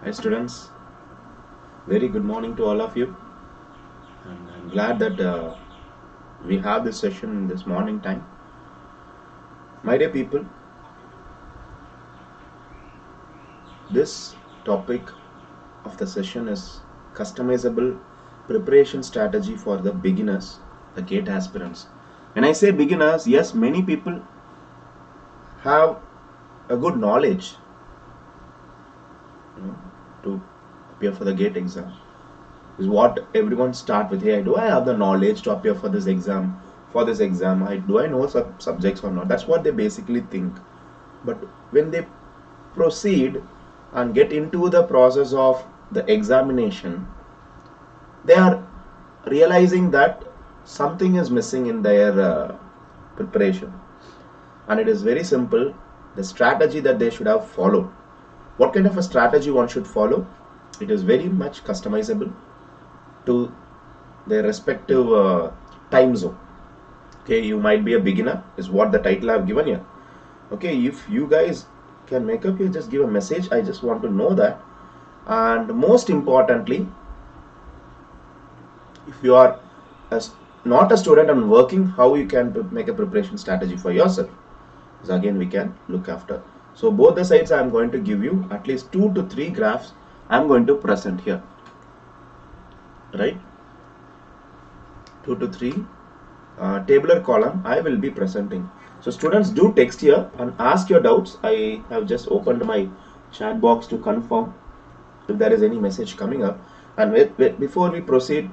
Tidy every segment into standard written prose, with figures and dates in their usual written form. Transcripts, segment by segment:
Hi students, very good morning to all of you, and I'm glad that we have this session in this morning time. My dear people, this topic of the session is Customizable Preparation Strategy for the beginners, the GATE aspirants. When I say beginners, yes, many people have a good knowledge, to appear for the GATE exam. Is what everyone start with. Hey, do I have the knowledge to appear for this exam? Do I know subjects or not? That's what they basically think. But when they proceed and get into the process of the examination, they are realizing that something is missing in their preparation, and it is very simple. The strategy that they should have followed. What kind of a strategy one should follow? It is very much customizable to their respective time zone. Okay, you might be a beginner, is what the title I have given here. Okay, if you guys can make up here, just give a message. I just want to know that. And most importantly, if you are not a student and working, how you can make a preparation strategy for yourself. So again, we can look after. So both the sides I am going to give you at least 2 to 3 graphs I am going to present here. Right, 2 to 3 tabular column I will be presenting. So students, do text here and ask your doubts. I have just opened my chat box to confirm if there is any message coming up. And wait, before we proceed,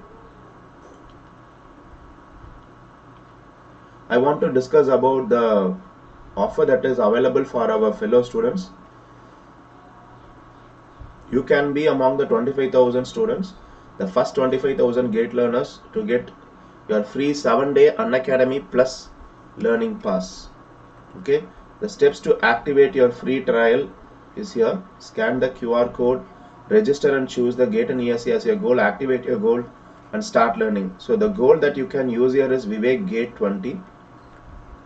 I want to discuss about the offer that is available for our fellow students. You can be among the 25,000 students, the first 25,000 GATE learners to get your free 7-day Unacademy Plus learning pass. Okay, the steps to activate your free trial is here. Scan the QR code, register and choose the GATE and ESE as your goal, activate your goal and start learning. So the goal that you can use here is Vivek GATE 20.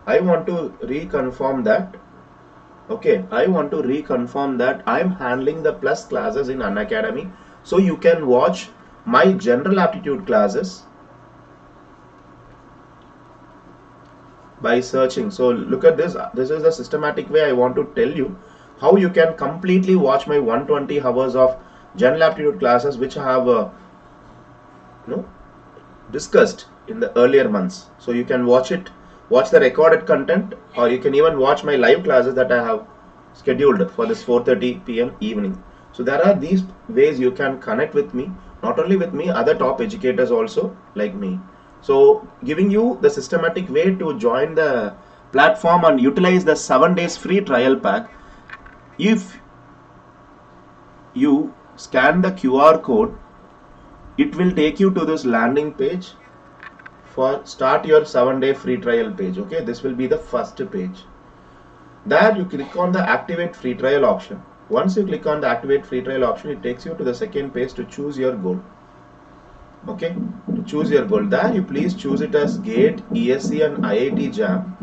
I want to reconfirm that. Okay, I want to reconfirm that I am handling the plus classes in Unacademy. So you can watch my general aptitude classes by searching. So look at this. This is the systematic way I want to tell you how you can completely watch my 120 hours of general aptitude classes, which I have discussed in the earlier months. So you can watch it, watch the recorded content, or you can even watch my live classes that I have scheduled for this 4:30 p.m. evening. So there are these ways you can connect with me, not only with me, other top educators also like me. So giving you the systematic way to join the platform and utilize the 7 days free trial pack. If you scan the QR code, it will take you to this landing page for start your 7-day free trial page. Okay, this will be the first page. There you click on the activate free trial option. Once you click on the activate free trial option, it takes you to the second page to choose your goal. Okay, to choose your goal, there you please choose it as GATE, ESE and IIT JAM.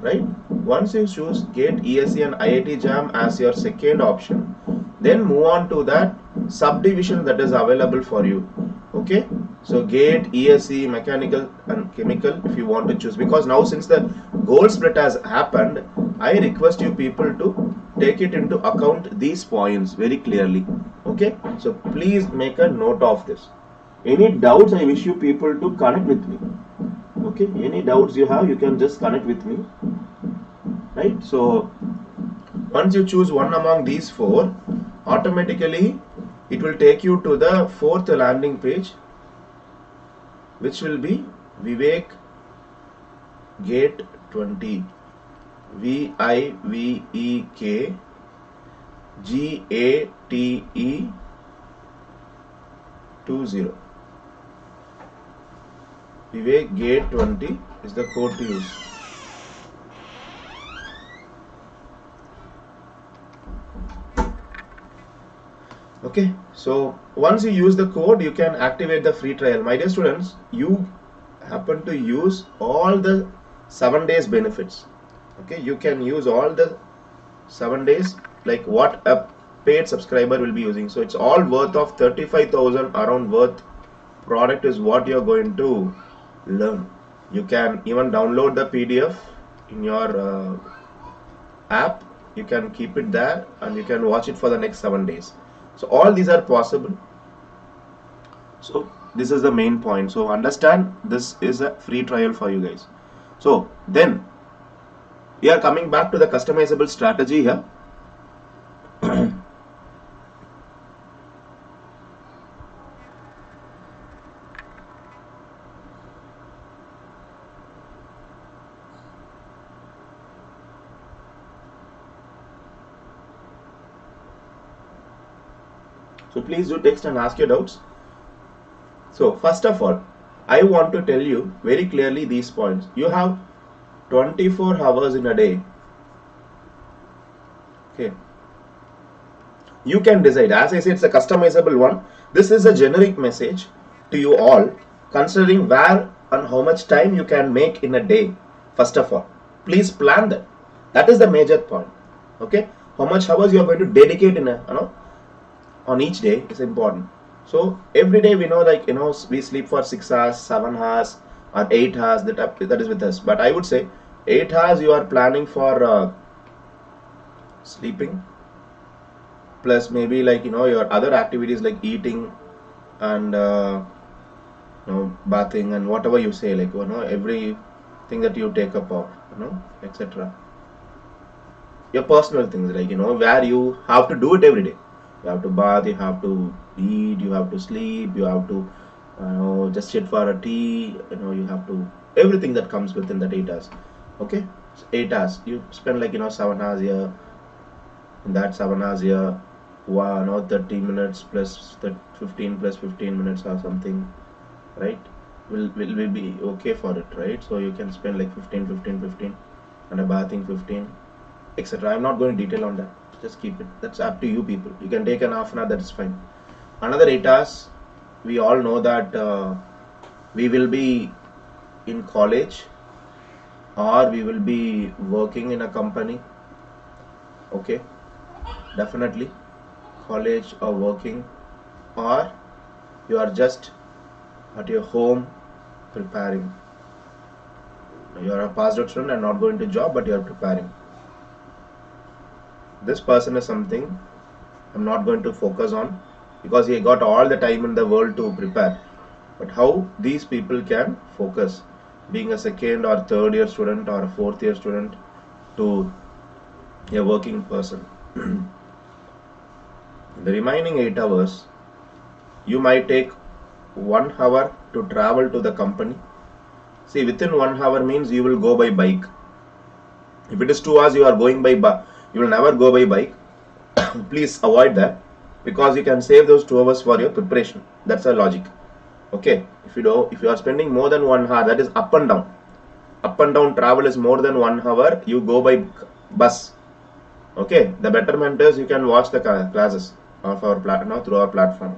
Right, once you choose GATE, ESE and IIT JAM as your second option, then move on to that subdivision that is available for you. Okay, so GATE, ESE, mechanical and chemical, if you want to choose, because now since the goal split has happened, I request you people to take it into account these points very clearly. Okay, so please make a note of this. Any doubts, I wish you people to connect with me. Okay, any doubts you have, you can just connect with me. Right, so once you choose one among these 4, automatically it will take you to the 4th landing page, which will be Vivek GATE 20. VIVEK GATE 20. Vivek GATE 20 is the code to use. Okay, so once you use the code, you can activate the free trial. My dear students, you happen to use all the 7 days benefits. Okay, you can use all the 7 days, like what a paid subscriber will be using. So it's all worth of 35,000 around worth product is what you're going to learn. You can even download the PDF in your app. You can keep it there and you can watch it for the next 7 days. So all these are possible. So this is the main point. So understand, this is a free trial for you guys. So then we are coming back to the customizable strategy here. So please do text and ask your doubts. So first of all, I want to tell you very clearly these points. You have 24 hours in a day. Okay. You can decide. As I said, it's a customizable one. This is a generic message to you all, considering where and how much time you can make in a day. First of all, please plan that. That is the major point. Okay. How much hours you are going to dedicate in a, on each day is important. So every day we know, like, we sleep for 6 hours, 7 hours or 8 hours, that is with us. But I would say 8 hours you are planning for sleeping, plus maybe like your other activities like eating and bathing and whatever you say, like everything that you take up of, etc. Your personal things, like where you have to do it every day. You have to bath, you have to eat, you have to sleep, you have to just sit for a tea, you have to, everything that comes within that 8 hours. Okay, so 8 hours you spend like 7 hours here. In that 7 hours here, 30 minutes plus the 15 plus 15 minutes or something, right, will be okay for it, right? So you can spend like 15 and a bathing 15, etc. I'm not going to detail on that. Just keep it. That's up to you people. You can take an half an hour, that is fine. Another 8 hours, we all know that we will be in college or we will be working in a company. Okay, definitely college or working, or you are just at your home preparing. You are a passed out student and not going to job, but you are preparing. This person is something I'm not going to focus on, because he got all the time in the world to prepare. But how these people can focus, being a second or third year student or a fourth year student to a working person. The remaining 8 hours, you might take 1 hour to travel to the company. See, within 1 hour means you will go by bike. If it is 2 hours, you are going by bus. You will never go by bike. Please avoid that, because you can save those 2 hours for your preparation. That's a logic. Okay, if you are spending more than 1 hour, that is up and down. Up and down travel is more than 1 hour. You go by bus. Okay, the betterment is you can watch the classes of our through our platform.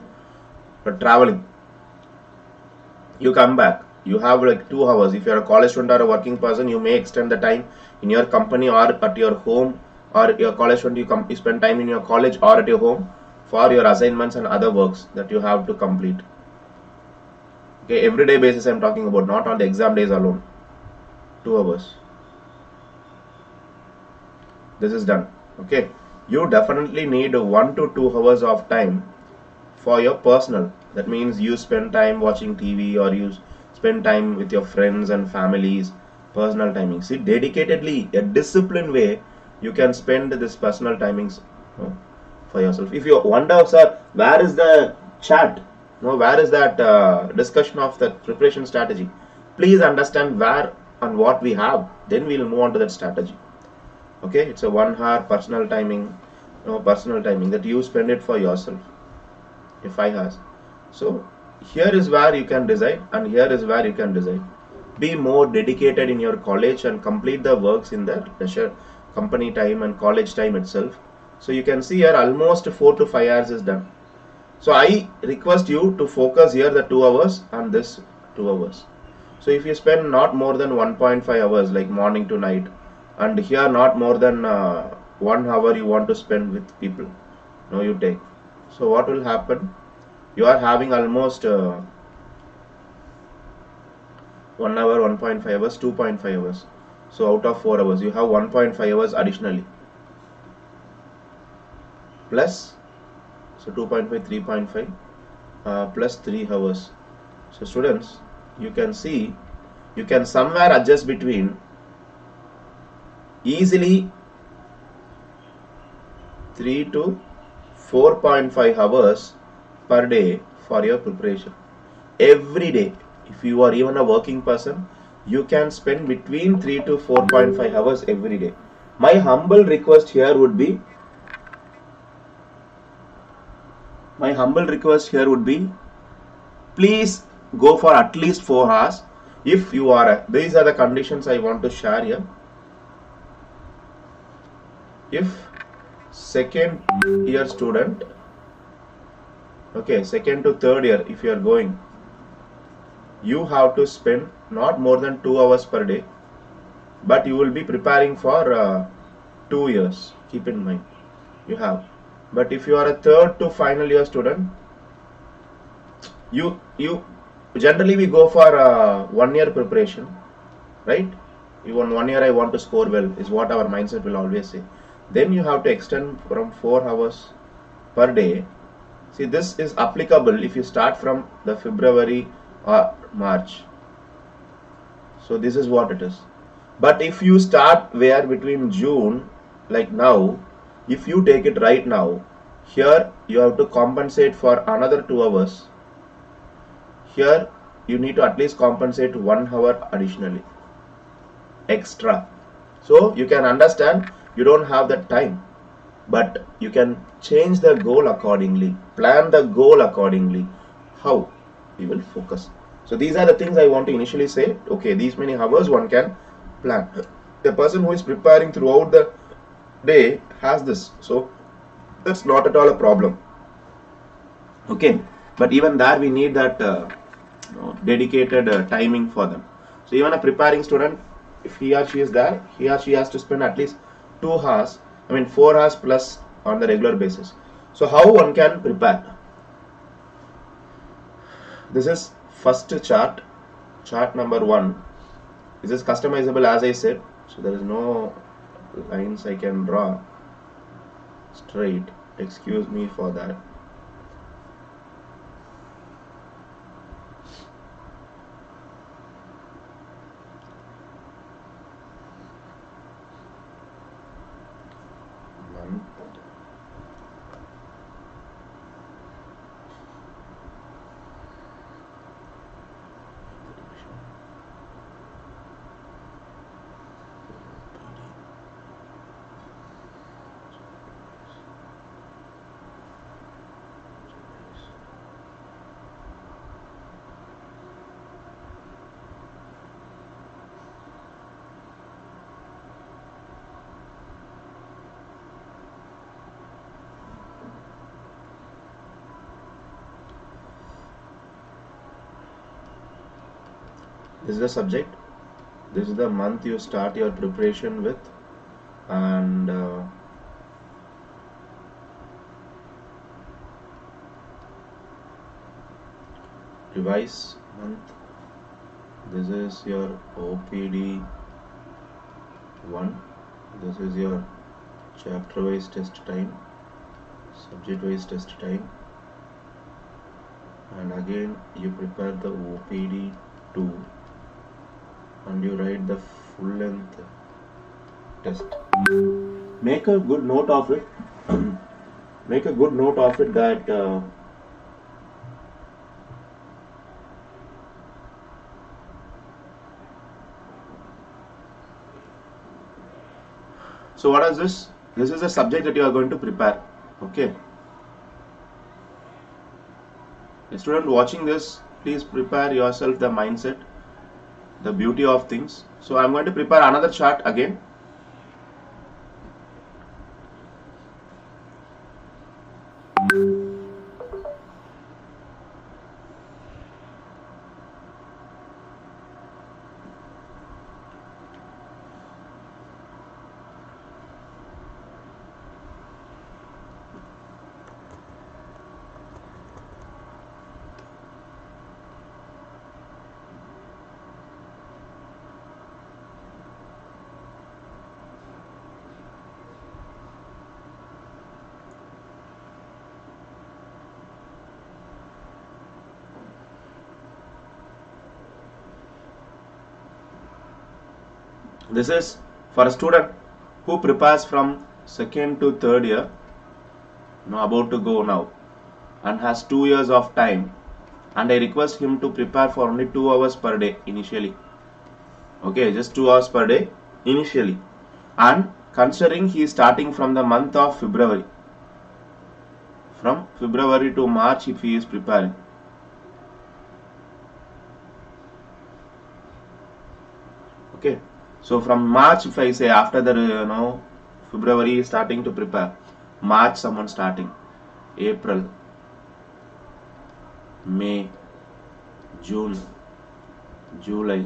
But traveling, you come back, you have like 2 hours. If you are a college student or a working person, you may extend the time in your company or at your home, or your college student, you spend time in your college or at your home for your assignments and other works that you have to complete. Okay, everyday basis I'm talking about, not on the exam days alone. 2 hours. This is done. Okay, you definitely need 1 to 2 hours of time for your personal. That means you spend time watching TV, or you spend time with your friends and families. Personal timing. See, dedicatedly, a disciplined way, you can spend this personal timings for yourself. If you wonder, sir, where is the chat? Where is that discussion of the preparation strategy? Please understand where and what we have. Then we'll move on to that strategy. Okay, it's a 1 hour personal timing. Personal timing that you spend it for yourself. 5 hours. So here is where you can decide, and here is where you can decide. Be more dedicated in your college and complete the works in the leisure company time and college time itself. So you can see here almost 4 to 5 hours is done. So I request you to focus here the 2 hours and this 2 hours. So if you spend not more than 1.5 hours, like morning to night, and here not more than 1 hour you want to spend with people, Now you take. So what will happen? You are having almost 1 hour, 1.5 hours, 2.5 hours. So out of 4 hours, you have 1.5 hours additionally. Plus, so 2.5, 3.5 plus 3 hours. So students, you can see, you can somewhere adjust between easily 3 to 4.5 hours per day for your preparation. Every day, if you are even a working person, you can spend between 3 to 4.5 hours every day. My humble request here would be, please go for at least 4 hours. If you are, these are the conditions I want to share here. If second year student, okay, second to third year, if you are going, you have to spend not more than 2 hours per day, but you will be preparing for 2 years. Keep in mind, you have. But if you are a third to final year student, you generally we go for 1 year preparation, right? Even 1 year I want to score well is what our mindset will always say. Then you have to extend from 4 hours per day. See, this is applicable if you start from the February or March. So this is what it is. But if you start where between June, like now, if you take it right now, here you have to compensate for another 2 hours. Here you need to at least compensate 1 hour additionally, extra. So you can understand you don't have that time, but you can change the goal accordingly, plan the goal accordingly. How? We will focus. So these are the things I want to initially say. Okay, these many hours one can plan. The person who is preparing throughout the day has this, so that's not at all a problem. Okay, but even there we need that dedicated timing for them. So even a preparing student, if he or she is there, he or she has to spend at least 2 hours, 4 hours plus on the regular basis. So how one can prepare? This is first chart number 1. This is customizable, as I said, so there is no lines I can draw straight. Excuse me for that. This is the subject. This is the month you start your preparation with, and revise month. This is your OPD 1. This is your chapter wise test time, subject wise test time, and again you prepare the OPD 2 and you write the full length test. Make a good note of it. Make a good note of it that so what is this? This is the subject that you are going to prepare. Okay. A student watching this, please prepare yourself the mindset, the beauty of things. So I'm going to prepare another chart again. This is for a student who prepares from 2nd to 3rd year, about to go now, and has 2 years of time, and I request him to prepare for only 2 hours per day initially. Okay, just 2 hours per day initially, and considering he is starting from the month of February, from February to March if he is preparing. Okay, so from March, if I say after the February starting to prepare, March someone starting, April, May, June, July,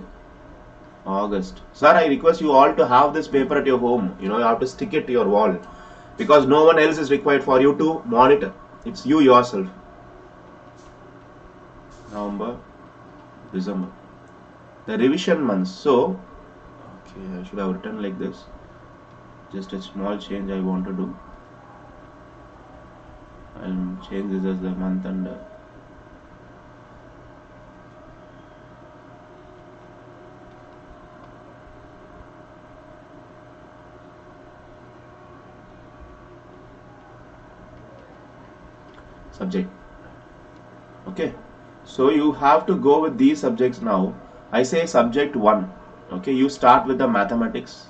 August. Sir, I request you all to have this paper at your home. You have to stick it to your wall, because no one else is required for you to monitor. It's you yourself. November, December, the revision months. So okay, I should have written like this. Just a small change I want to do. I'll change this as the month and subject. Okay, so you have to go with these subjects now. I say subject 1. Okay, you start with the mathematics.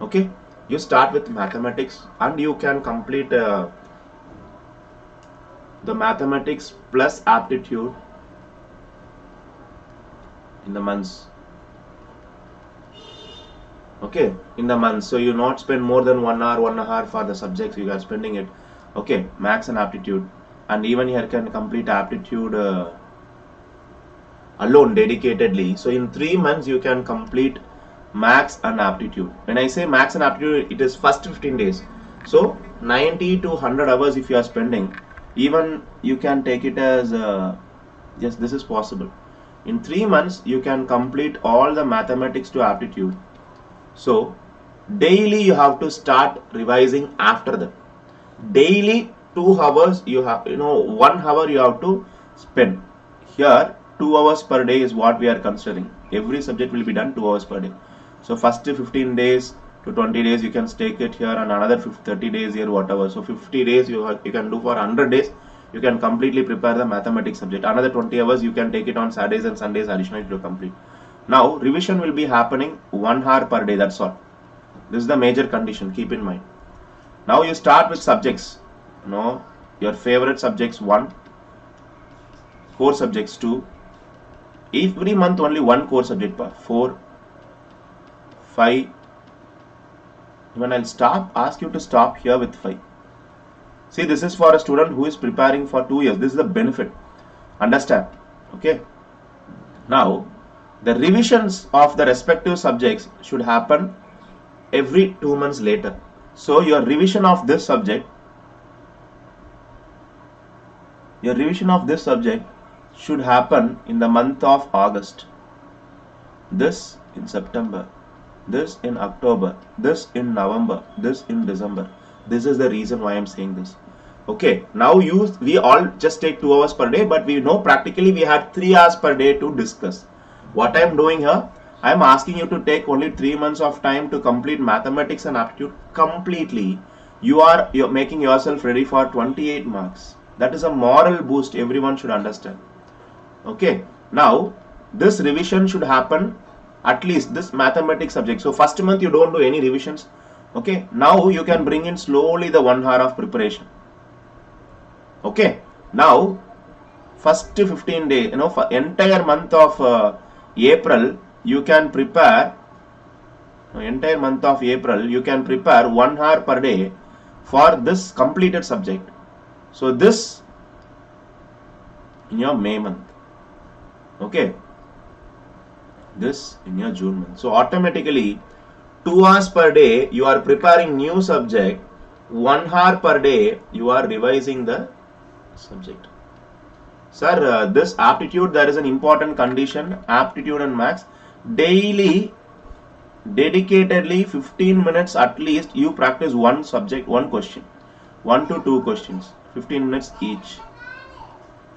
Okay, you start with mathematics, and you can complete the mathematics plus aptitude in the months. Okay, in the months, so you not spend more than 1 hour, 1.5 hours for the subjects you are spending it. Okay, maths and aptitude, and even here can complete aptitude alone dedicatedly. So in 3 months you can complete maths and aptitude. When I say maths and aptitude, it is first 15 days. So 90 to 100 hours if you are spending, even you can take it as yes, this is possible. In 3 months you can complete all the mathematics to aptitude. So daily you have to start revising after that. Daily 2 hours you have, 1 hour you have to spend. Here 2 hours per day is what we are considering. Every subject will be done 2 hours per day. So first 15 days to 20 days you can take it here, and another 30 days here, whatever. So 50 days you can do. For 100 days you can completely prepare the mathematics subject. Another 20 hours you can take it on Saturdays and Sundays additionally to complete. Now revision will be happening 1 hour per day, that's all. This is the major condition, keep in mind. Now you start with subjects, your favorite subjects 1, core subjects 2. Every month only 1 core subject per 4, 5. Even I'll ask you to stop here with 5. See, this is for a student who is preparing for 2 years. This is the benefit. Understand? Okay. Now, the revisions of the respective subjects should happen every 2 months later. So, your revision of this subject should happen in the month of August. This in September. This in October, this in November, this in December. This is the reason why I am saying this. Okay, now we all just take 2 hours per day, but we know practically we had 3 hours per day to discuss. What I am doing here, I am asking you to take only 3 months of time to complete mathematics and aptitude completely. You're making yourself ready for 28 marks. That is a moral boost everyone should understand. Okay, now this revision should happen at least this mathematics subject. So first month you don't do any revisions. Okay, now you can bring in slowly the 1 hour of preparation. Okay, now first 15 days, for entire month of April you can prepare. Entire month of April you can prepare 1 hour per day for this completed subject. So this in your May month. Okay, this in your June month. So automatically 2 hours per day you are preparing new subject, 1 hour per day you are revising the subject. Sir, this aptitude, there is an important condition. Aptitude and maths, daily dedicatedly 15 minutes at least you practice one subject, one question, 1 to 2 questions, 15 minutes each.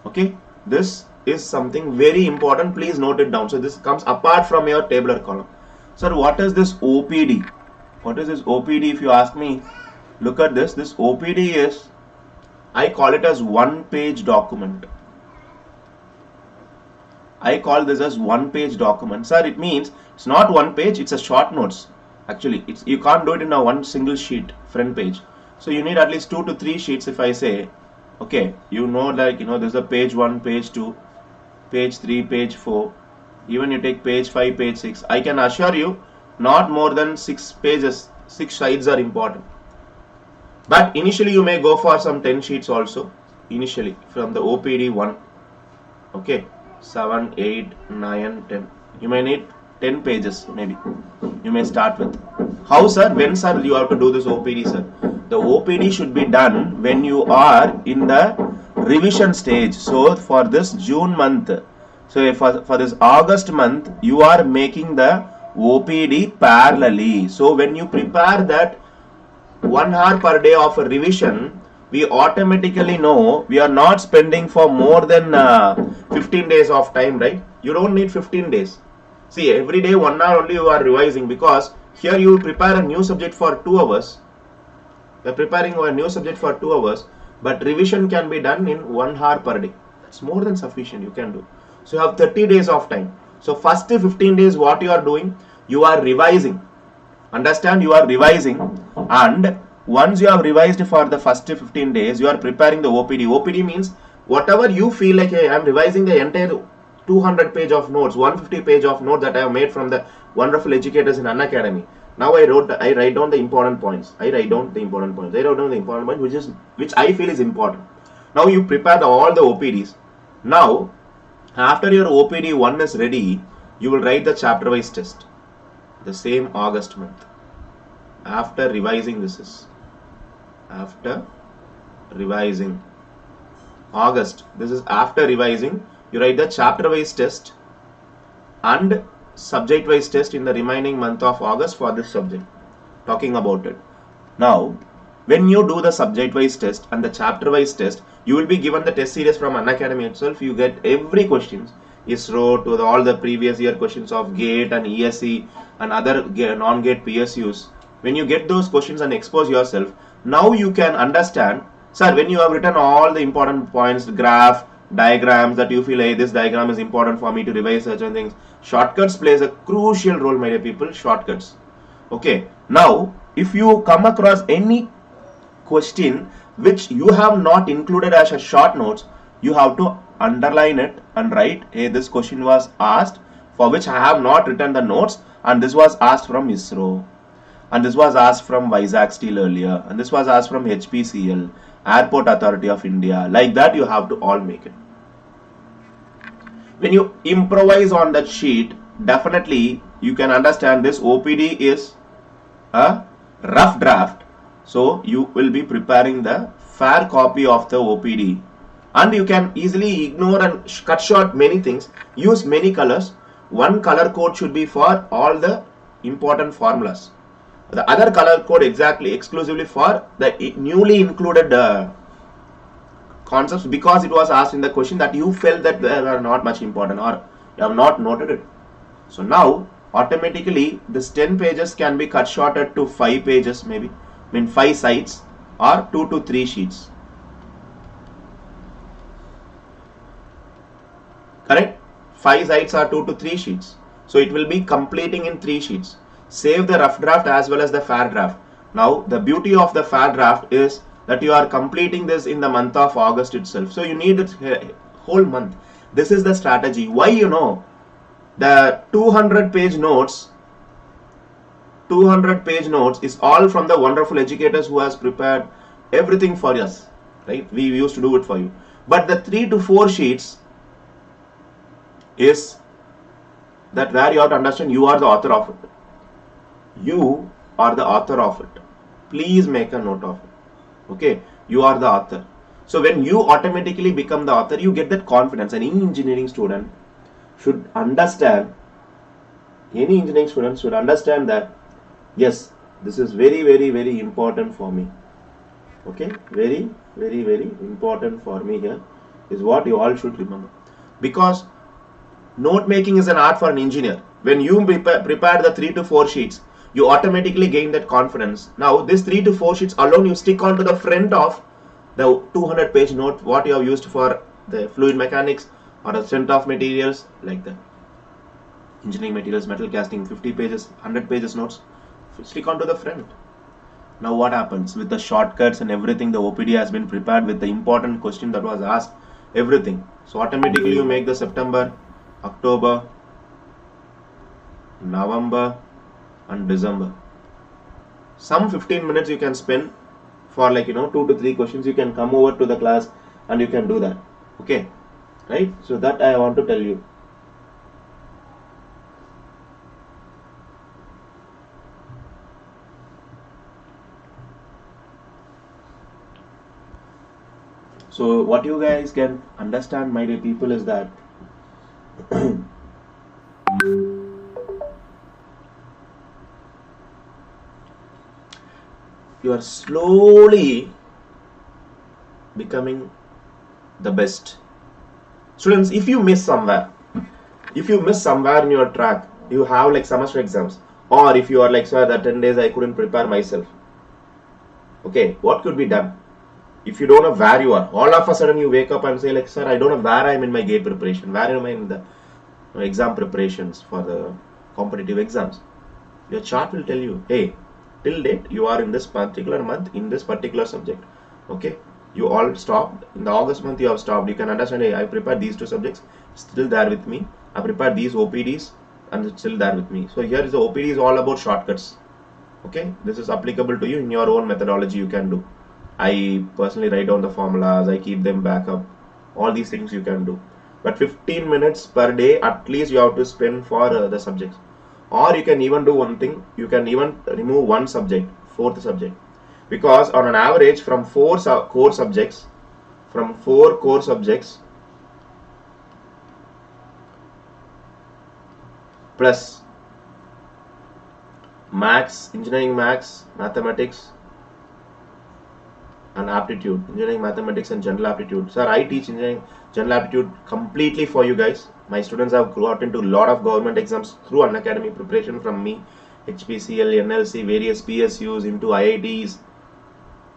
Okay, this is something very important. Please note it down. So this comes apart from your tabular column. Sir, what is this OPD? What is this OPD if you ask me? Look at this. This OPD is, I call it as one-page document. I call this as one-page document. Sir, it means it's not one page, it's a short notes. Actually, you can't do it in a one single sheet, front page. So you need at least 2 to 3 sheets if I say, okay, there's a page 1, page 2, page 3, page 4. Even you take page 5, page 6. I can assure you, not more than 6 pages, 6 sides are important. But initially you may go for some 10 sheets also. Initially, from the OPD 1. Okay, 7, 8, 9, 10. You may need 10 pages maybe. You may start with. How, sir? When, sir, you have to do this OPD, sir? The OPD should be done when you are in the revision stage. So for this June month, so for this August month, you are making the OPD parallelly. So when you prepare that 1 hour per day of a revision, we automatically know we are not spending for more than 15 days of time, right? You don't need 15 days. See, every day 1 hour only you are revising, because here you prepare a new subject for 2 hours. You are preparing a new subject for 2 hours, but revision can be done in 1 hour per day. That's more than sufficient you can do. So you have 30 days of time. So first 15 days what you are doing? You are revising. Understand, you are revising, and once you have revised for the first 15 days, you are preparing the OPD. OPD means whatever you feel like, hey, I am revising the entire 200 page of notes, 150 page of notes that I have made from the wonderful educators in Unacademy. Now I write down the important points. I write down the important points, which I feel is important. Now you prepare all the OPDs. Now, after your OPD 1 is ready, you will write the chapter wise test. The same August month. After revising August, this is after revising, you write the chapter wise test and subject wise test in the remaining month of August for this subject. Talking about it. Now, when you do the subject wise test and the chapter wise test, you will be given the test series from Unacademy itself. You get every questions, ISRO to all the previous year questions of GATE and ESE and other non-GATE PSUs. When you get those questions and expose yourself, now you can understand, sir, when you have written all the important points, graph, diagrams that you feel, hey, this diagram is important for me to revise certain things. Shortcuts plays a crucial role, my dear people. Shortcuts. Okay. Now, if you come across any question which you have not included as a short notes, you have to underline it and write, hey, this question was asked for which I have not written the notes, and this was asked from ISRO, and this was asked from Vizag Steel earlier, and this was asked from HPCL, Airport Authority of India. Like that you have to all make it. When you improvise on that sheet, definitely you can understand this OPD is a rough draft. So you will be preparing the fair copy of the OPD, and you can easily ignore and cut short many things. Use many colors. One color code should be for all the important formulas. The other color code exclusively for the newly included concepts, because it was asked in the question that you felt that they are not much important or you have not noted it. So now automatically this 10 pages can be cut shorted to 5 pages, maybe 5 sides or 2 to 3 sheets. Correct? 5 sides or 2 to 3 sheets. So it will be completing in 3 sheets. Save the rough draft as well as the fair draft. Now the beauty of the fair draft is that you are completing this in the month of August itself. So you need it whole month. This is the strategy. Why? The 200 page notes is all from the wonderful educators who has prepared everything for us, right? We used to do it for you. But the 3 to 4 sheets is that where you have to understand you are the author of it. You are the author of it. Please make a note of it. Okay, you are the author. So when you automatically become the author, you get that confidence. And any engineering student should understand, that yes, this is very, very, very important for me. Okay, very, very, very important for me here is what you all should remember. because note making is an art for an engineer. When you prepare the 3 to 4 sheets, you automatically gain that confidence. Now this 3 to 4 sheets alone you stick onto the front of the 200 page note what you have used for the fluid mechanics or the strength of materials, like the engineering materials, metal casting, 50 pages, 100 pages notes, stick onto the front. Now what happens with the shortcuts and everything? The OPD has been prepared with the important question that was asked, everything. So automatically you make the September, October, November and December. Some 15 minutes you can spend for 2 to 3 questions. You can come over to the class and you can do that. Okay, right? So that I want to tell you. So what you guys can understand, my dear people, is that you are slowly becoming the best. Students, if you miss somewhere in your track, you have semester exams, or if you are sir, that 10 days I couldn't prepare myself. Okay, what could be done? If you don't know where you are, all of a sudden you wake up and say sir, I don't know where I am in my GATE preparation, where am I in the exam preparations for the competitive exams. Your chart will tell you, hey, till date you are in this particular month in this particular subject. Okay, you all stopped in the August month, you have stopped. You can understand, hey, I prepared these 2 subjects, still there with me. I prepared these OPDs and it's still there with me. So here is the OPD is all about shortcuts. Okay, this is applicable to you in your own methodology. You can do. I personally write down the formulas, I keep them back up, all these things you can do. But 15 minutes per day at least you have to spend for the subjects. Or you can even do one thing, you can even remove one subject, 4th subject, because on an average from 4 core subjects plus maths, engineering maths, mathematics and aptitude, engineering mathematics and general aptitude. Sir, I teach engineering general aptitude completely for you guys. My students have got into a lot of government exams through Unacademy preparation from me, HPCL, NLC, various PSUs, into IITs,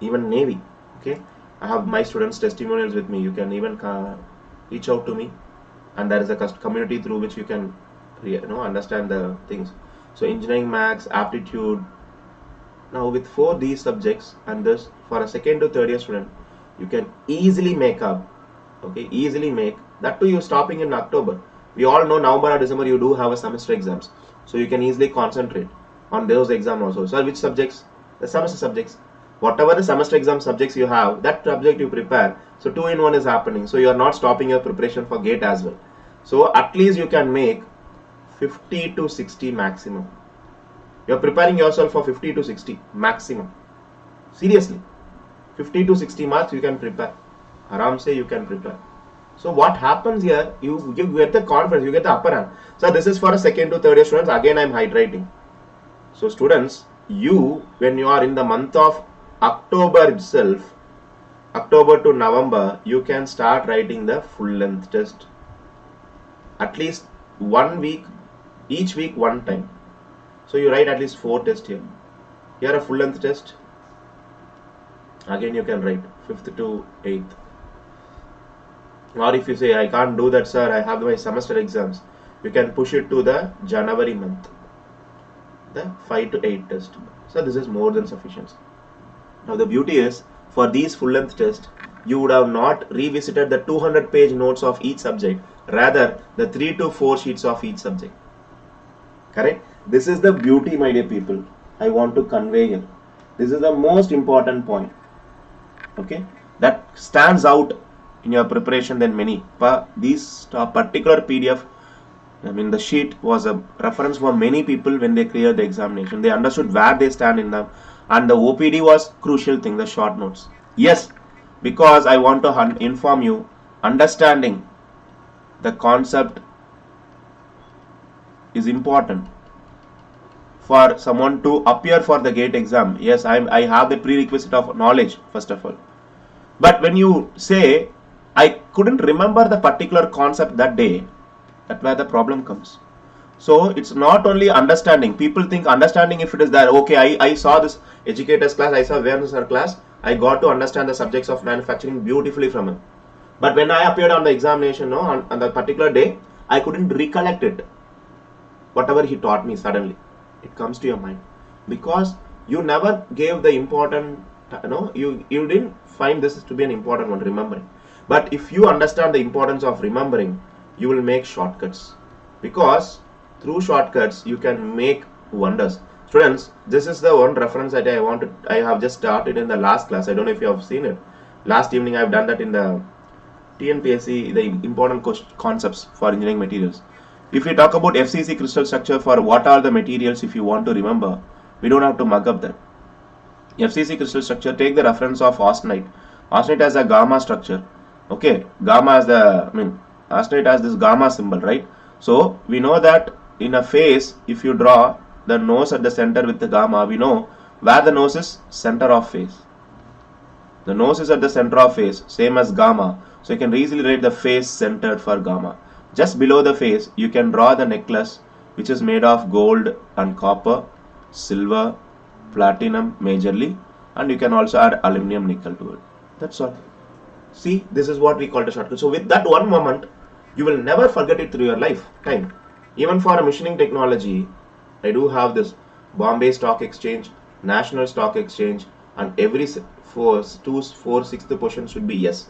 even Navy. Okay, I have my students' testimonials with me. You can even reach out to me, and there is a community through which you can understand the things. So engineering maths, aptitude. Now with 4 these subjects and this, for a 2nd to 3rd year student, you can easily make up. Okay, easily make that too. You stopping in October. We all know November or December you do have a semester exams, so you can easily concentrate on those exams also. So which subjects? The semester subjects. Whatever the semester exam subjects you have, that subject you prepare. So 2 in 1 is happening. So you are not stopping your preparation for GATE as well. So at least you can make 50 to 60 maximum. You are preparing yourself for 50 to 60 maximum. Seriously, 50 to 60 marks you can prepare. Aram say you can prepare. So what happens here? You get the confidence, you get the upper hand. So this is for a 2nd to 3rd year students. Again, I am highlighting. So students, when you are in the month of October itself, October to November, you can start writing the full length test. At least 1 week, each week 1 time. So you write at least 4 tests here. Here a full length test. Again you can write 5th to 8th. Or if you say I can't do that sir, I have my semester exams, you can push it to the January month, the 5 to 8 test. So this is more than sufficient. Now the beauty is, for these full length tests, you would have not revisited the 200 page notes of each subject, rather the 3 to 4 sheets of each subject. Correct? This is the beauty, my dear people, I want to convey here. This is the most important point. Okay, that stands out in your preparation than many. But this particular PDF, the sheet was a reference for many people when they cleared the examination. They understood where they stand in them, and the OPD was crucial thing, the short notes. Yes, because I want to inform you, understanding the concept is important for someone to appear for the GATE exam. Yes, I have the prerequisite of knowledge first of all. But when you say I couldn't remember the particular concept that day. That's where the problem comes. So it's not only understanding. People think understanding, if it is there, okay, I saw this educator's class, I saw awareness class, I got to understand the subjects of manufacturing beautifully from him. But when I appeared on the examination, no, on that particular day, I couldn't recollect it. Whatever he taught me, suddenly it comes to your mind, because you never gave the important, you didn't find this to be an important one, remembering. But if you understand the importance of remembering, you will make shortcuts, because through shortcuts you can make wonders. Students, this is the one reference that I have just started in the last class. I don't know if you have seen it. Last evening I have done that in the TNPSC, the important concepts for engineering materials. If we talk about Fcc crystal structure, for what are the materials, if you want to remember, we don't have to mug up that. Fcc crystal structure, take the reference of austenite. Austenite has a gamma structure. Okay, gamma is austenite has this gamma symbol, right? So we know that in a face, if you draw the nose at the center with the gamma, we know where the nose is, center of face. The nose is at the center of face, same as gamma. So you can easily write the face centered for gamma. Just below the face, you can draw the necklace, which is made of gold and copper, silver, platinum majorly, and you can also add aluminum, nickel to it. That's all. See, this is what we call the shortcut. So with that one moment, you will never forget it through your lifetime. Even for a machining technology, I do have this Bombay Stock Exchange, National Stock Exchange, and every 4/6th portion should be yes.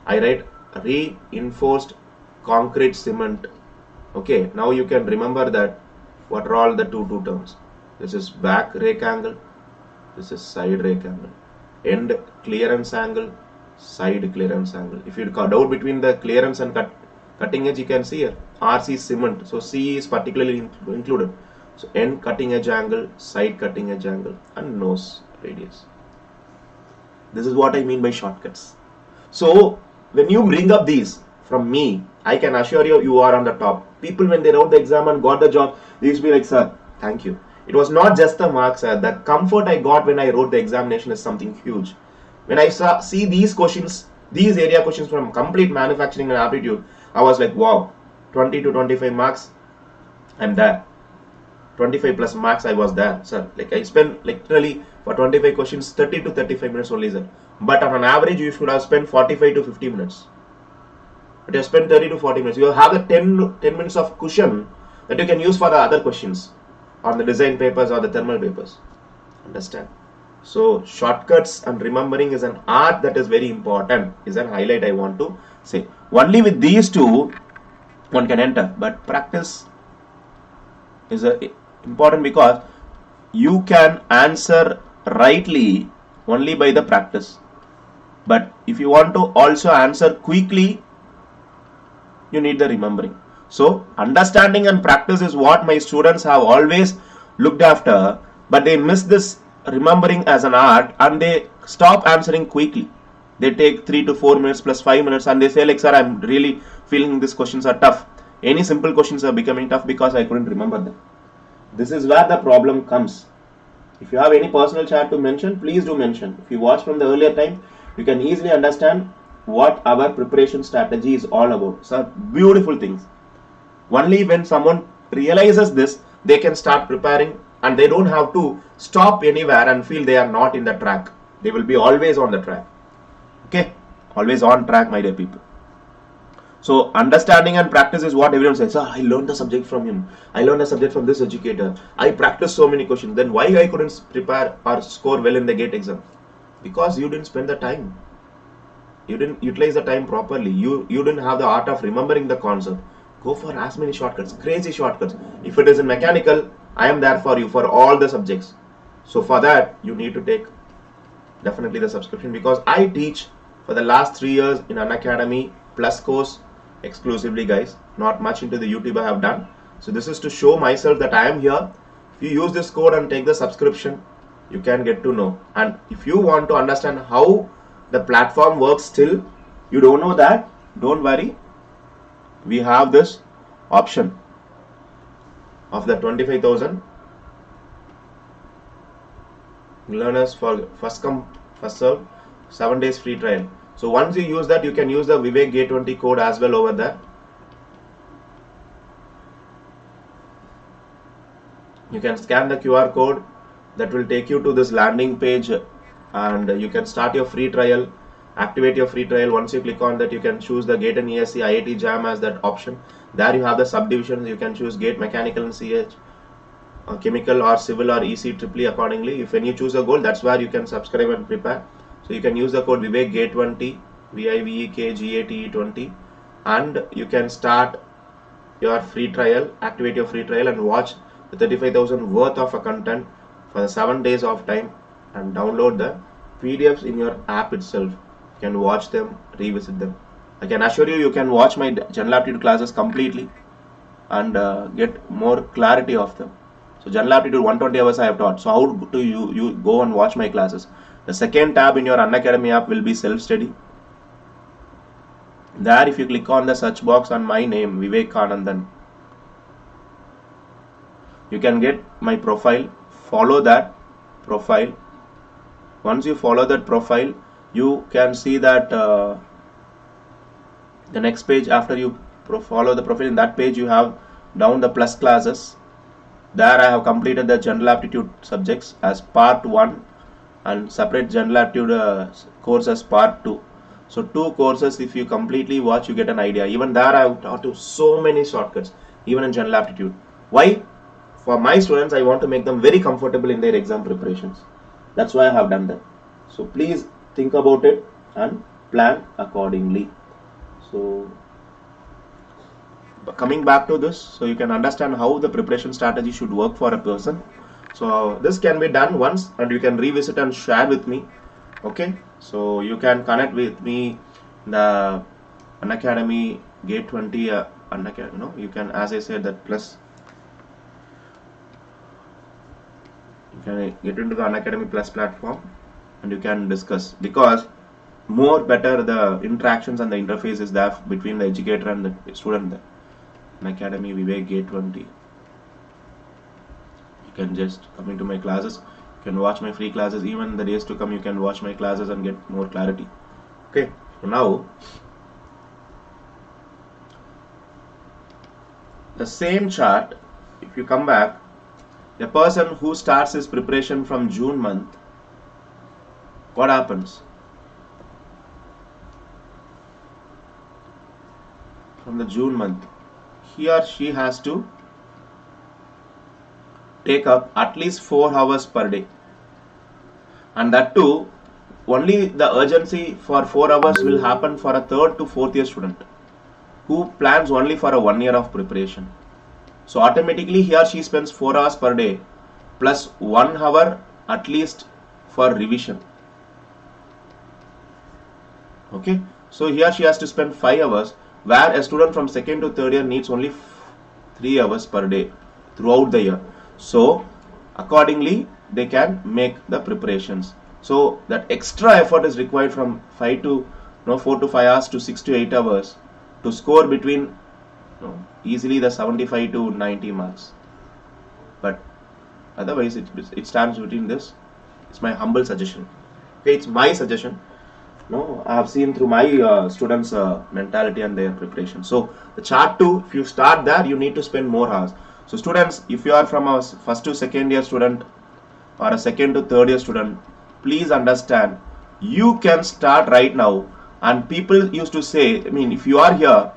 I write reinforced concrete cement. Okay, now you can remember that what are all the two terms. This is back rake angle, this is side rake angle, end clearance angle, side clearance angle. If you doubt between the clearance and cutting edge, you can see here RC cement, so C is particularly included. So end cutting edge angle, side cutting edge angle, and nose radius. This is what I mean by shortcuts. So when you bring up these from me, I can assure you, you are on the top. People, when they wrote the exam and got the job, they used to be like, sir, thank you. It was not just the marks, sir. The comfort I got when I wrote the examination is something huge. When I see these questions, these area questions from complete manufacturing and aptitude, I was like, wow, 20 to 25 marks, I'm there. 25 plus marks, I was there, sir. Like I spent literally for 25 questions 30 to 35 minutes only, sir. But on an average, you should have spent 45 to 50 minutes. But you have spent 30 to 40 minutes. You have the 10 minutes of cushion that you can use for the other questions on the design papers or the thermal papers. Understand? So shortcuts and remembering is an art that is very important, is an highlight I want to say. Only with these two one can enter, but practice is important, because you can answer rightly only by the practice. But if you want to also answer quickly, you need the remembering. So understanding and practice is what my students have always looked after, but they miss this remembering as an art and they stop answering quickly. They take 3 to 4 minutes plus 5 minutes and they say like, sir, I'm really feeling these questions are tough. Any simple questions are becoming tough because I couldn't remember them. This is where the problem comes. If you have any personal chat to mention, please do mention. If you watch from the earlier time, you can easily understand what our preparation strategy is all about. So beautiful things. Only when someone realizes this, they can start preparing and they don't have to stop anywhere and feel they are not in the track. They will be always on the track. Okay, always on track, my dear people. So understanding and practice is what everyone says. I learned the subject from him. I learned the subject from this educator. I practiced so many questions. Then why I couldn't prepare or score well in the GATE exam? Because you didn't spend the time. You didn't utilize the time properly. You didn't have the art of remembering the concept. Go for as many shortcuts, crazy shortcuts. If it is in mechanical, I am there for you for all the subjects. So for that, you need to take definitely the subscription, because I teach for the last 3 years in Unacademy plus course exclusively, guys. Not much into the YouTube I have done. So this is to show myself that I am here. If you use this code and take the subscription, you can get to know. And if you want to understand how the platform works still, you don't know that, don't worry. We have this option of the 25,000 learners for first come first serve 7 days free trial. So once you use that, you can use the Vivek GATE 20 code as well over there. You can scan the QR code that will take you to this landing page, and you can start your free trial, activate your free trial. Once you click on that, you can choose the GATE and ESE IIT JAM as that option. There you have the subdivisions. You can choose GATE Mechanical and CH, Chemical or Civil or EC triply accordingly. If when you choose a goal, that's where you can subscribe and prepare. So you can use the code Vivek GATE 20, VIVEK 20, and you can start your free trial, activate your free trial, and watch the 35,000 worth of a content for the 7 days of time, and download the PDFs in your app itself. You can watch them, revisit them. I can assure you, you can watch my general aptitude classes completely and get more clarity of them. So general aptitude 120 hours I have taught. So how do you go and watch my classes? The second tab in your Unacademy app will be self-study. There if you click on the search box on my name, Vivekanandan, you can get my profile. Follow that profile. Once you follow that profile, you can see that the next page after you follow the profile, in that page you have down the plus classes. There I have completed the general aptitude subjects as part 1 and separate general aptitude course as part 2. So 2 courses, if you completely watch, you get an idea. Even there I have taught you so many shortcuts, even in general aptitude. Why? For my students, I want to make them very comfortable in their exam preparations. That's why I have done that. So please think about it and plan accordingly. So coming back to this, so you can understand how the preparation strategy should work for a person. So this can be done once, and you can revisit and share with me. Okay, so you can connect with me in the Unacademy GATE 20 you can, as I said, that plus you can get into the Unacademy Plus platform and you can discuss, because more better the interactions and the interface is there between the educator and the student there. Unacademy Vivek GATE 20. You can just come into my classes, you can watch my free classes. Even in the days to come, you can watch my classes and get more clarity. Okay, so now the same chart, if you come back, a person who starts his preparation from June month, what happens? From the June month, he or she has to take up at least 4 hours per day, and that too, only the urgency for 4 hours will happen for a 3rd to 4th year student who plans only for a 1 year of preparation. So automatically he or she spends 4 hours per day plus 1 hour at least for revision. Okay, so he or she has to spend 5 hours, where a student from 2nd to 3rd year needs only 3 hours per day throughout the year. So accordingly they can make the preparations. So that extra effort is required from 4 to 5 hours to 6 to 8 hours to score between easily the 75 to 90 marks. But otherwise it stands between this. It's my humble suggestion. Okay, it's my suggestion. No, I have seen through my students' mentality and their preparation. So the chart 2, if you start there, you need to spend more hours. So students, if you are from a 1st to 2nd year student or a 2nd to 3rd year student, please understand, you can start right now. And people used to say, I mean, if you are here,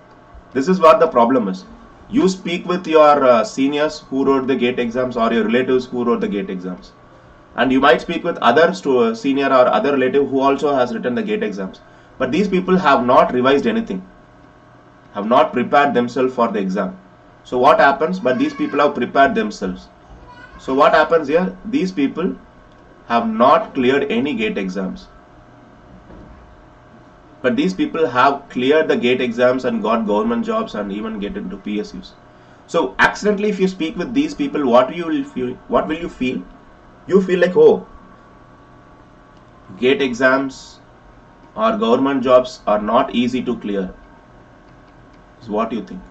this is what the problem is. You speak with your seniors who wrote the GATE exams, or your relatives who wrote the GATE exams. And you might speak with other senior or other relative who also has written the GATE exams. But these people have not revised anything, have not prepared themselves for the exam. So what happens? But these people have prepared themselves. So what happens here? These people have not cleared any GATE exams. But these people have cleared the GATE exams and got government jobs and even get into PSUs. So accidentally, if you speak with these people, what will you feel? You feel like, oh, GATE exams or government jobs are not easy to clear. Is what you think.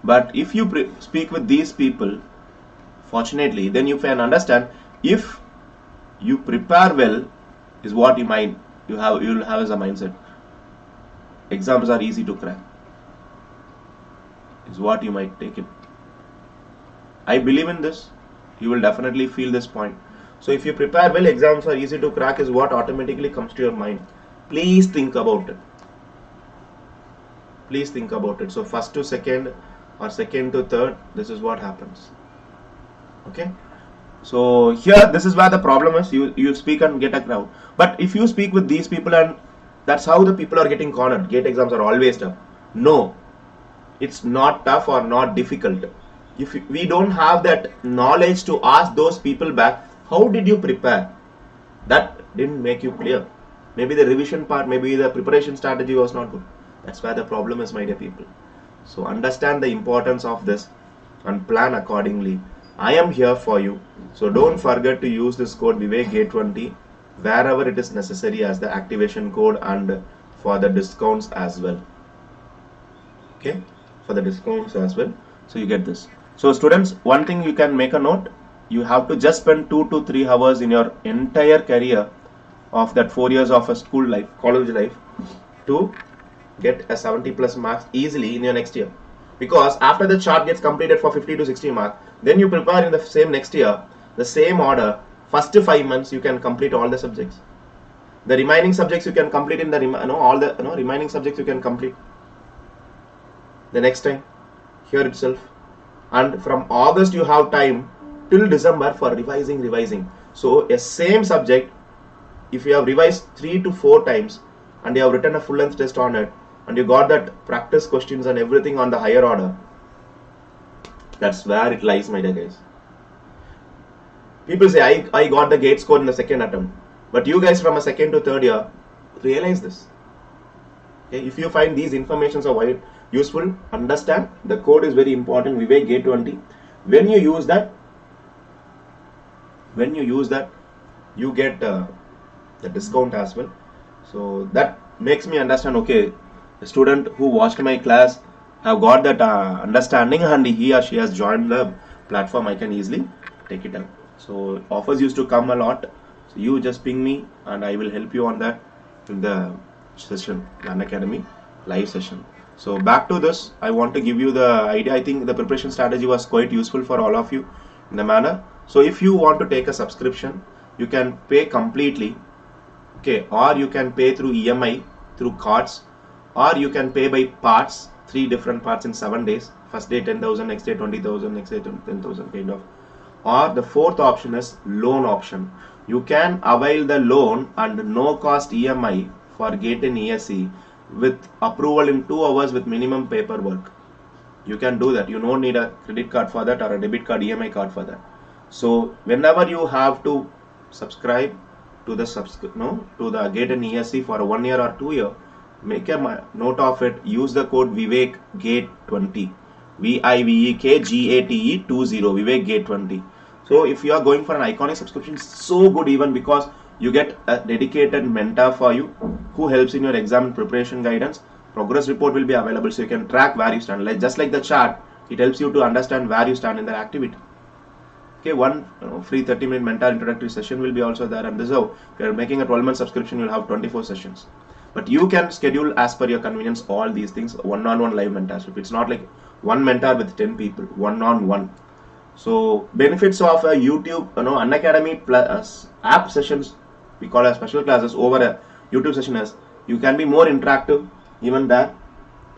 But if you speak with these people, fortunately, then you can understand, if you prepare well, is what you you'll have as a mindset. Exams are easy to crack, is what you might take it. I believe in this. You will definitely feel this point. So if you prepare well, exams are easy to crack is what automatically comes to your mind. Please think about it. Please think about it. So first to second or second to third, this is what happens. Okay. So here, this is where the problem is. You speak and get a crowd. But if you speak with these people, and that's how the people are getting cornered. GATE exams are always tough. No, it's not tough or not difficult. If we don't have that knowledge to ask those people back, how did you prepare? That didn't make you clear. Maybe the revision part, maybe the preparation strategy was not good. That's where the problem is, my dear people. So understand the importance of this and plan accordingly. I am here for you. So don't forget to use this code VivekGate20 wherever it is necessary as the activation code and for the discounts as well. Okay, for the discounts as well. So you get this. So students, one thing you can make a note, you have to just spend 2 to 3 hours in your entire career of that 4 years of a school life, college life, to get a 70 plus marks easily in your next year. Because after the chart gets completed for 50 to 60 marks, then you prepare in the same next year, the same order, first 5 months you can complete all the subjects. The remaining subjects you can complete in the remaining subjects you can complete the next time here itself. And from August you have time till December for revising. So a same subject, if you have revised 3 to 4 times and you have written a full length test on it and you got that practice questions and everything on the higher order, that's where it lies, my dear guys. People say I got the GATE score in the second attempt, but you guys from a second to third year realize this. Okay, if you find these informations are useful, understand the code is very important, VivekGate20. When you use that, you get the discount as well. So that makes me understand, okay, the student who watched my class have got that understanding and he or she has joined the platform, I can easily take it out. So offers used to come a lot. So you just ping me and I will help you on that in the session, Unacademy live session. So back to this, I want to give you the idea. I think the preparation strategy was quite useful for all of you in the manner. So if you want to take a subscription, you can pay completely, okay, or you can pay through EMI, through cards, or you can pay by parts, 3 different parts in 7 days. First day 10,000, next day 20,000, next day 10,000 kind of. Or the fourth option is loan option. You can avail the loan and no cost EMI for GATE and ESE with approval in 2 hours with minimum paperwork. You can do that. You don't need a credit card for that or a debit card, EMI card for that. So whenever you have to subscribe to the GATE and ESE for a 1 year or 2 year, make a note of it. Use the code VivekGate20, VIVEKGATE20, VivekGate20. So if you are going for an iconic subscription, it's so good, even because you get a dedicated mentor for you who helps in your exam preparation guidance. Progress report will be available, so you can track where you stand. Just like the chart, it helps you to understand where you stand in the activity. Okay, one free 30-minute mentor introductory session will be also there, and this is how, if you are making a 12-month subscription, you will have 24 sessions. But you can schedule as per your convenience all these things, one-on-one live mentorship. It's not like one mentor with 10 people, one-on-one. So benefits of a YouTube, Unacademy plus app sessions, we call as special classes over a YouTube session, as you can be more interactive even there.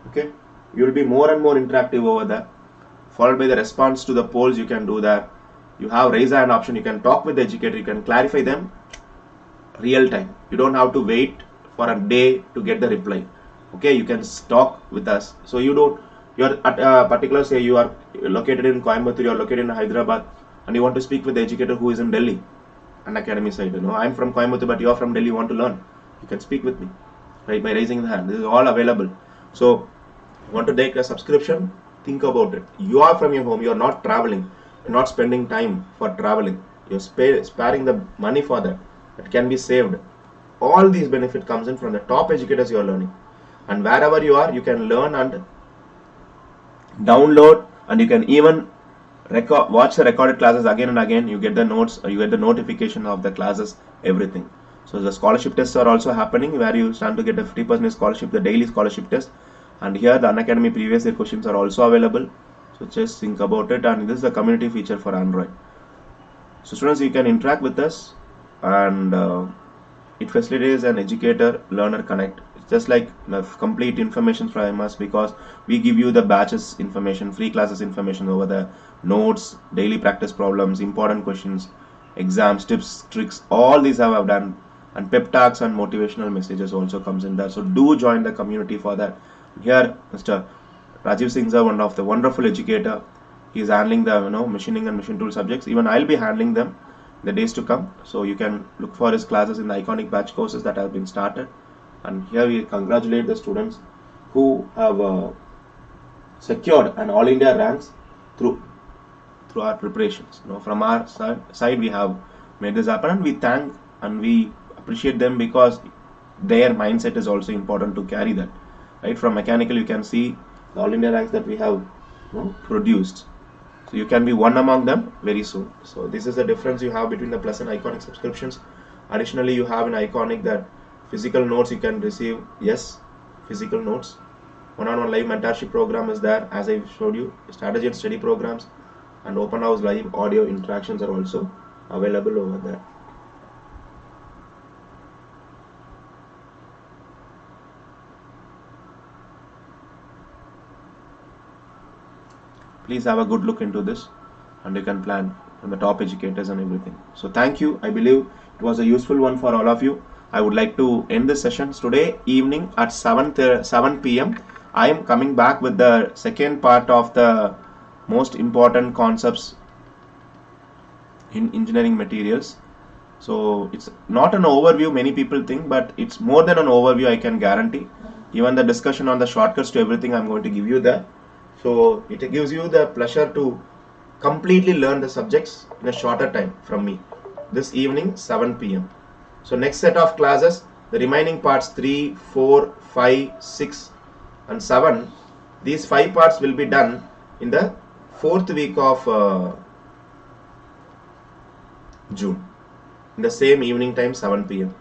Okay, you will be more and more interactive over there, followed by the response to the polls. You can do that. You have raise hand option. You can talk with the educator. You can clarify them real time. You don't have to wait for a day to get the reply. Okay, you can talk with us. So you're at a particular, say you are located in Coimbatore, you are located in Hyderabad, and you want to speak with the educator who is in Delhi, Unacademy side. I'm from Coimbatore, but you are from Delhi, you want to learn. You can speak with me, right, by raising the hand. This is all available. So you want to take a subscription, think about it. You are from your home, you are not traveling, you're not spending time for traveling, you're sparing the money for that. It can be saved. All these benefit comes in from the top educators you are learning, and wherever you are, you can learn and download, and you can even watch the recorded classes again and again. You get the notes, or you get the notification of the classes, everything. So the scholarship tests are also happening, where you stand to get a 50% scholarship, the daily scholarship test. And here the Unacademy previous year questions are also available. So just think about it. And this is the community feature for Android. So students, you can interact with us, and it facilitates an educator learner connect. It's just like the complete information from us, because we give you the batches information, free classes information over the notes, daily practice problems, important questions, exams, tips, tricks, all these I've done, and pep talks and motivational messages also comes in there. So do join the community for that. Here Mr. Rajiv Singh is one of the wonderful educator. He is handling the machining and machine tool subjects. Even I'll be handling them the days to come. So you can look for his classes in the iconic batch courses that have been started. And here we congratulate the students who have secured an all India ranks through our preparations. From our side we have made this happen, and we thank and we appreciate them, because their mindset is also important to carry that. Right, from mechanical you can see the all India ranks that we have produced. So you can be one among them very soon. So this is the difference you have between the Plus and Iconic subscriptions. Additionally, you have in Iconic that physical notes you can receive. Yes, physical notes. One-on-one live mentorship program is there, as I showed you. Strategy and study programs and open house live audio interactions are also available over there. Please have a good look into this, and you can plan from the top educators and everything. So thank you. I believe it was a useful one for all of you. I would like to end this session today evening at 7 p.m. I am coming back with the second part of the most important concepts in engineering materials. So it's not an overview, many people think, but it's more than an overview, I can guarantee. Even the discussion on the shortcuts to everything I'm going to give you there. So it gives you the pleasure to completely learn the subjects in a shorter time from me this evening 7 p.m. So next set of classes, the remaining parts 3, 4, 5, 6 and 7, these 5 parts will be done in the 4th week of June, in the same evening time 7 p.m.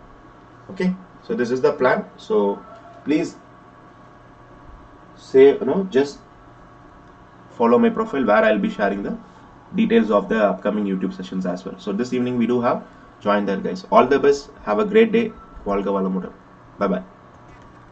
Okay, so this is the plan. So please say, just follow my profile, where I'll be sharing the details of the upcoming YouTube sessions as well. So this evening we do have, join there guys. All the best, have a great day. Bye bye.